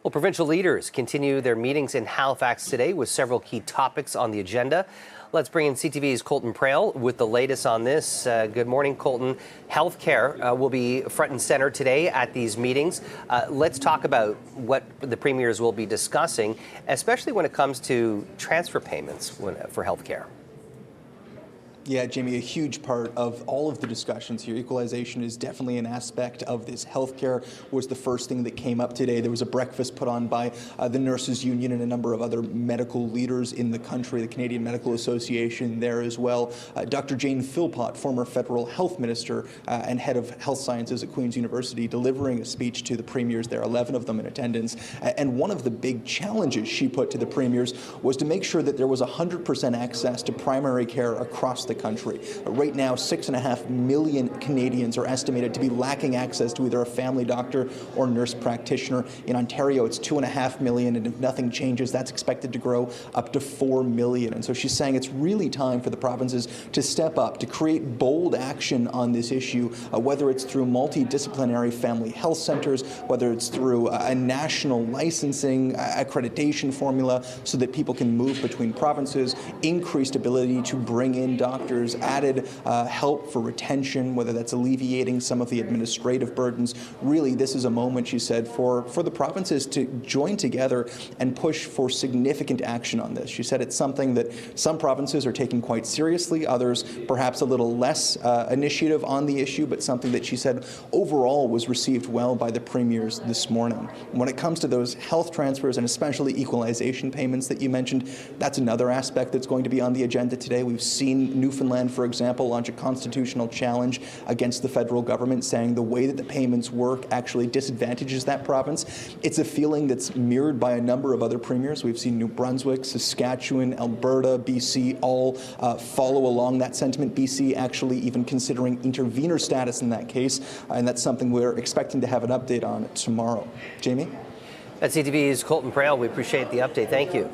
Well, provincial leaders continue their meetings in Halifax today with several key topics on the agenda. Let's bring in CTV's Colton Prale with the latest on this. Good morning, Colton. Healthcare will be front and center today at these meetings. Let's talk about what the premiers will be discussing, especially when it comes to transfer payments for healthcare. Yeah, Jamie, a huge part of all of the discussions here. Equalization is definitely an aspect of this. Healthcare was the first thing that came up today. There was a breakfast put on by the Nurses Union and a number of other medical leaders in the country, the Canadian Medical Association there as well. Dr. Jane Philpott, former federal health minister and head of health sciences at Queen's University, delivering a speech to the premiers there, 11 of them in attendance. And one of the big challenges she put to the premiers was to make sure that there was 100% access to primary care across the country. Right now, 6.5 million Canadians are estimated to be lacking access to either a family doctor or nurse practitioner. In Ontario, it's 2.5 million, and if nothing changes, that's expected to grow up to 4 million. And so she's saying it's really time for the provinces to step up, to create bold action on this issue, whether it's through multidisciplinary family health centers, whether it's through a national licensing accreditation formula so that people can move between provinces, increased ability to bring in doctors, added help for retention, whether that's alleviating some of the administrative burdens. Really, this is a moment, she said, for the provinces to join together and push for significant action on this. She said it's something that some provinces are taking quite seriously, others perhaps a little less initiative on the issue, but something that she said overall was received well by the premiers this morning. When it comes to those health transfers and especially equalization payments that you mentioned, that's another aspect that's going to be on the agenda today. We've seen Newfoundland, for example, launch a constitutional challenge against the federal government, saying the way that the payments work actually disadvantages that province. It's a feeling that's mirrored by a number of other premiers. We've seen New Brunswick, Saskatchewan, Alberta, BC all follow along that sentiment. BC actually even considering intervener status in that case, and that's something we're expecting to have an update on tomorrow. Jamie? That's CTV's Colton Prale. We appreciate the update. Thank you.